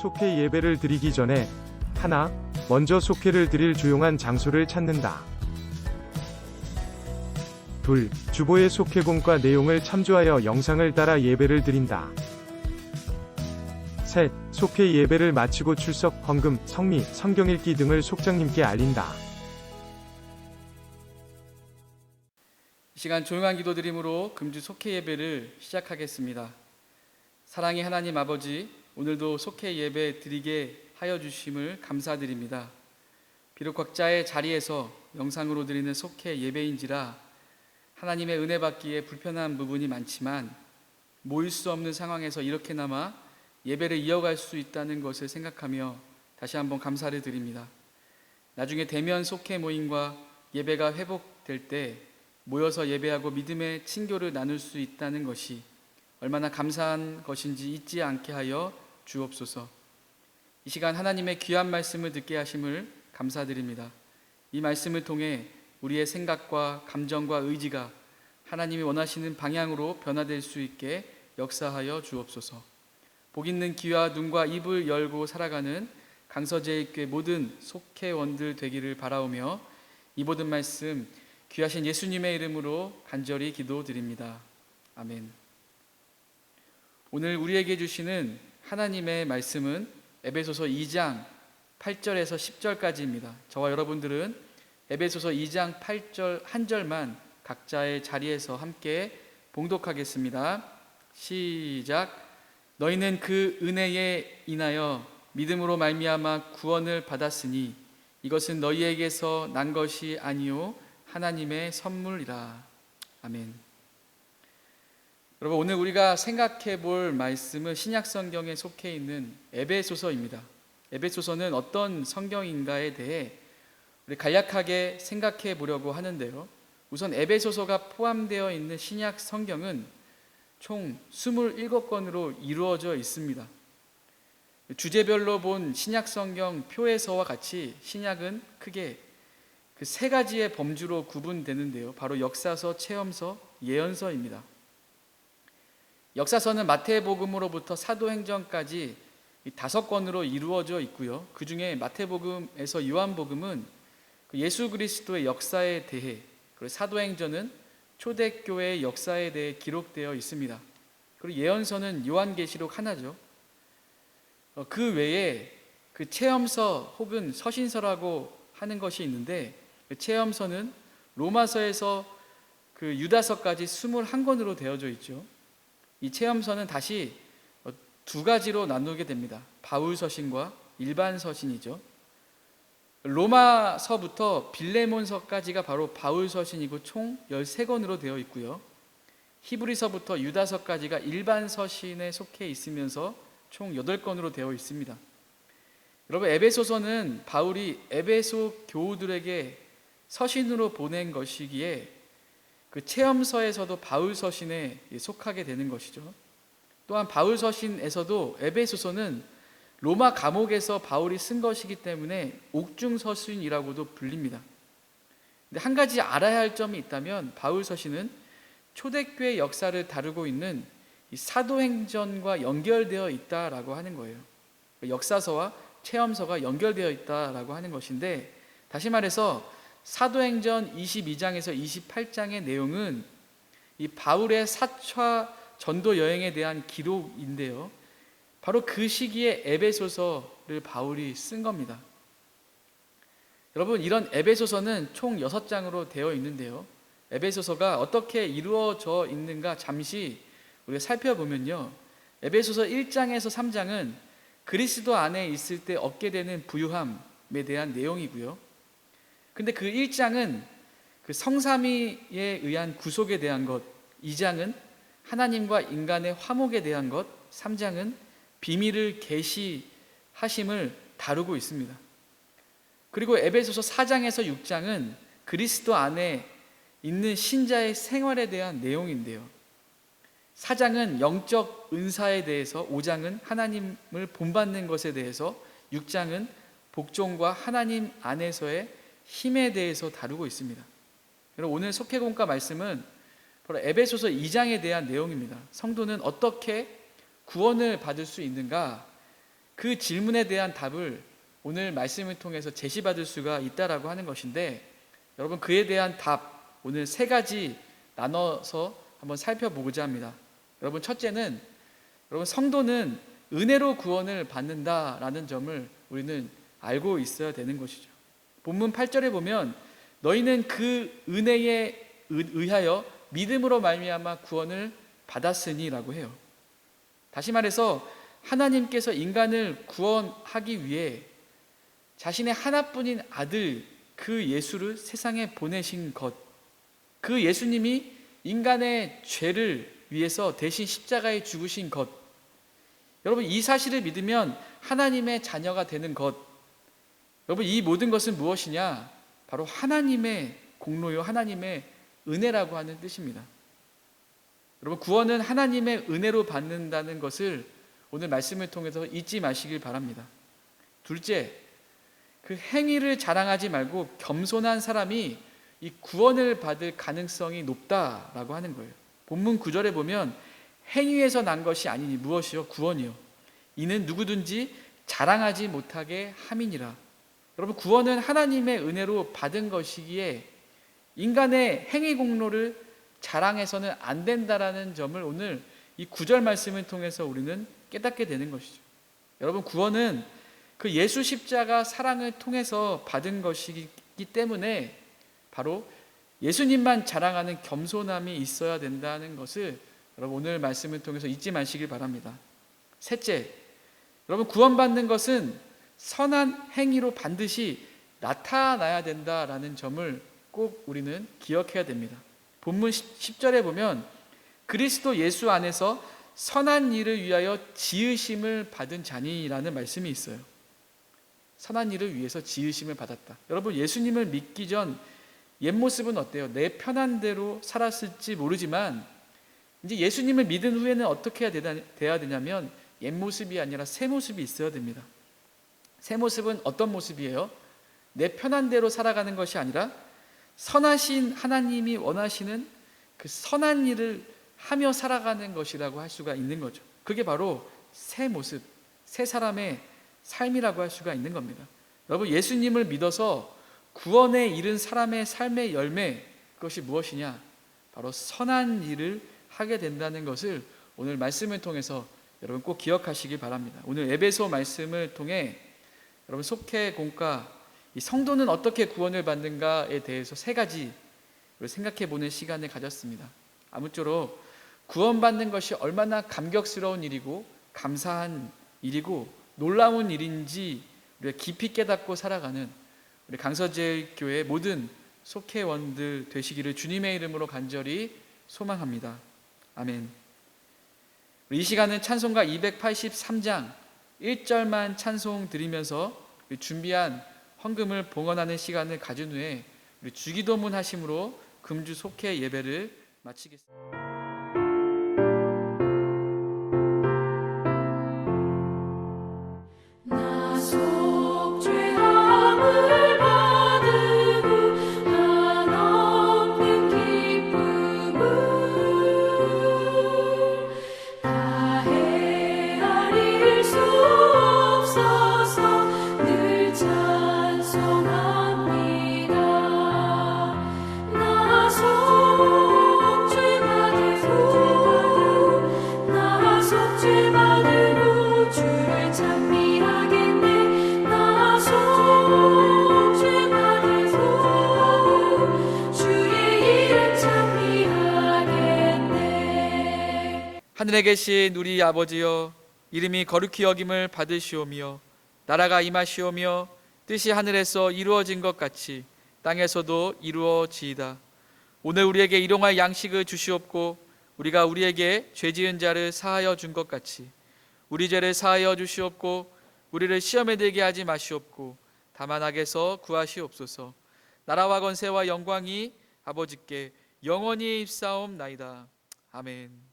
속회 예배를 드리기 전에 하나, 먼저 속회를 드릴 조용한 장소를 찾는다. 둘, 주보의 속회공과 내용을 참조하여 영상을 따라 예배를 드린다. 셋, 속회 예배를 마치고 출석, 헌금, 성미, 성경 읽기 등을 속장님께 알린다. 이 시간 조용한 기도 드림으로 금주 속회 예배를 시작하겠습니다. 사랑의 하나님 아버지, 오늘도 속회 예배 드리게 하여 주심을 감사드립니다. 비록 각자의 자리에서 영상으로 드리는 속회 예배인지라 하나님의 은혜 받기에 불편한 부분이 많지만 모일 수 없는 상황에서 이렇게나마 예배를 이어갈 수 있다는 것을 생각하며 다시 한번 감사를 드립니다. 나중에 대면 속회 모임과 예배가 회복될 때 모여서 예배하고 믿음의 친교를 나눌 수 있다는 것이 얼마나 감사한 것인지 잊지 않게 하여 주옵소서. 이 시간 하나님의 귀한 말씀을 듣게 하심을 감사드립니다. 이 말씀을 통해 우리의 생각과 감정과 의지가 하나님이 원하시는 방향으로 변화될 수 있게 역사하여 주옵소서. 복 있는 귀와 눈과 입을 열고 살아가는 강서제일교회 모든 속회원들 되기를 바라오며 이 모든 말씀 귀하신 예수님의 이름으로 간절히 기도드립니다. 아멘. 오늘 우리에게 주시는 하나님의 말씀은 에베소서 2장 8절에서 10절까지입니다. 저와 여러분들은 에베소서 2장 8절 한 절만 각자의 자리에서 함께 봉독하겠습니다. 시작. 너희는 그 은혜에 인하여 믿음으로 말미암아 구원을 받았으니 이것은 너희에게서 난 것이 아니요 하나님의 선물이라. 아멘. 여러분, 오늘 우리가 생각해 볼 말씀은 신약 성경에 속해 있는 에베소서입니다. 에베소서는 어떤 성경인가에 대해 우리 간략하게 생각해 보려고 하는데요. 우선 에베소서가 포함되어 있는 신약 성경은 총 27권으로 이루어져 있습니다. 주제별로 본 신약 성경 표에서와 같이 신약은 크게 그 세 가지의 범주로 구분되는데요. 바로 역사서, 체험서, 예언서입니다. 역사서는 마태복음으로부터 사도행전까지 5권으로 이루어져 있고요. 그 중에 마태복음에서 요한복음은 예수 그리스도의 역사에 대해, 그리고 사도행전은 초대교회의 역사에 대해 기록되어 있습니다. 그리고 예언서는 요한계시록 하나죠. 그 외에 그 체험서 혹은 서신서라고 하는 것이 있는데, 그 체험서는 로마서에서 그 유다서까지 21권으로 되어져 있죠. 이 체험서는 다시 두 가지로 나누게 됩니다. 바울 서신과 일반 서신이죠. 로마서부터 빌레몬서까지가 바로 바울 서신이고 총 13권으로 되어 있고요. 히브리서부터 유다서까지가 일반 서신에 속해 있으면서 총 8권으로 되어 있습니다. 여러분, 에베소서는 바울이 에베소 교우들에게 서신으로 보낸 것이기에 그 체험서에서도 바울 서신에 속하게 되는 것이죠. 또한 바울 서신에서도 에베소서는 로마 감옥에서 바울이 쓴 것이기 때문에 옥중 서신이라고도 불립니다. 근데 한 가지 알아야 할 점이 있다면 바울 서신은 초대교회 역사를 다루고 있는 이 사도행전과 연결되어 있다라고 하는 거예요. 역사서와 체험서가 연결되어 있다라고 하는 것인데, 다시 말해서 사도행전 22장에서 28장의 내용은 이 바울의 4차 전도 여행에 대한 기록인데요. 바로 그 시기에 에베소서를 바울이 쓴 겁니다. 여러분, 이런 에베소서는 총 6장으로 되어 있는데요. 에베소서가 어떻게 이루어져 있는가 잠시 우리가 살펴보면요. 에베소서 1장에서 3장은 그리스도 안에 있을 때 얻게 되는 부유함에 대한 내용이고요. 근데 그 1장은 그 성삼위에 의한 구속에 대한 것, 2장은 하나님과 인간의 화목에 대한 것, 3장은 비밀을 계시하심을 다루고 있습니다. 그리고 에베소서 4장에서 6장은 그리스도 안에 있는 신자의 생활에 대한 내용인데요. 4장은 영적 은사에 대해서, 5장은 하나님을 본받는 것에 대해서, 6장은 복종과 하나님 안에서의 힘에 대해서 다루고 있습니다. 여러분, 오늘 속회공과 말씀은 바로 에베소서 2장에 대한 내용입니다. 성도는 어떻게 구원을 받을 수 있는가? 그 질문에 대한 답을 오늘 말씀을 통해서 제시받을 수가 있다라고 하는 것인데, 여러분 그에 대한 답 오늘 세 가지 나눠서 한번 살펴보고자 합니다. 여러분 첫째는, 여러분 성도는 은혜로 구원을 받는다라는 점을 우리는 알고 있어야 되는 것이죠. 본문 8절에 보면 너희는 그 은혜에 의하여 믿음으로 말미암아 구원을 받았으니라고 해요. 다시 말해서 하나님께서 인간을 구원하기 위해 자신의 하나뿐인 아들 그 예수를 세상에 보내신 것, 그 예수님이 인간의 죄를 위해서 대신 십자가에 죽으신 것, 여러분 이 사실을 믿으면 하나님의 자녀가 되는 것, 여러분 이 모든 것은 무엇이냐? 바로 하나님의 공로요, 하나님의 은혜라고 하는 뜻입니다. 여러분 구원은 하나님의 은혜로 받는다는 것을 오늘 말씀을 통해서 잊지 마시길 바랍니다. 둘째, 그 행위를 자랑하지 말고 겸손한 사람이 이 구원을 받을 가능성이 높다라고 하는 거예요. 본문 9절에 보면 행위에서 난 것이 아니니 무엇이요? 구원이요. 이는 누구든지 자랑하지 못하게 함이니라. 여러분 구원은 하나님의 은혜로 받은 것이기에 인간의 행위 공로를 자랑해서는 안 된다라는 점을 오늘 이 9절 말씀을 통해서 우리는 깨닫게 되는 것이죠. 여러분 구원은 그 예수 십자가 사랑을 통해서 받은 것이기 때문에 바로 예수님만 자랑하는 겸손함이 있어야 된다는 것을 여러분 오늘 말씀을 통해서 잊지 마시길 바랍니다. 셋째, 여러분 구원받는 것은 선한 행위로 반드시 나타나야 된다라는 점을 꼭 우리는 기억해야 됩니다. 본문 10절에 보면 그리스도 예수 안에서 선한 일을 위하여 지으심을 받은 자니라는 말씀이 있어요. 선한 일을 위해서 지으심을 받았다. 여러분 예수님을 믿기 전 옛모습은 어때요? 내 편한 대로 살았을지 모르지만 이제 예수님을 믿은 후에는 어떻게 해야 되냐면 옛모습이 아니라 새 모습이 있어야 됩니다. 새 모습은 어떤 모습이에요? 내 편한 대로 살아가는 것이 아니라 선하신 하나님이 원하시는 그 선한 일을 하며 살아가는 것이라고 할 수가 있는 거죠. 그게 바로 새 모습, 새 사람의 삶이라고 할 수가 있는 겁니다. 여러분 예수님을 믿어서 구원에 이른 사람의 삶의 열매, 그것이 무엇이냐? 바로 선한 일을 하게 된다는 것을 오늘 말씀을 통해서 여러분 꼭 기억하시기 바랍니다. 오늘 에베소 말씀을 통해 여러분 속회 공과 이 성도는 어떻게 구원을 받는가에 대해서 세 가지 생각해 보는 시간을 가졌습니다. 아무쪼록 구원받는 것이 얼마나 감격스러운 일이고 감사한 일이고 놀라운 일인지 우리가 깊이 깨닫고 살아가는 우리 강서제일교회 모든 속회원들 되시기를 주님의 이름으로 간절히 소망합니다. 아멘. 이 시간은 찬송가 283장 1절만 찬송 드리면서 준비한 헌금을 봉헌하는 시간을 가진 후에 우리 주기도문 하심으로 금주 속회 예배를 마치겠습니다. 하늘에 계신 우리 아버지여, 이름이 거룩히 여김을 받으시오며 나라가 임하시오며 뜻이 하늘에서 이루어진 것 같이 땅에서도 이루어지이다. 오늘 우리에게 일용할 양식을 주시옵고 우리가 우리에게 죄지은 자를 사하여 준 것 같이 우리 죄를 사하여 주시옵고 우리를 시험에 들게 하지 마시옵고 다만 악에서 구하시옵소서. 나라와 권세와 영광이 아버지께 영원히 입사옵나이다. 아멘.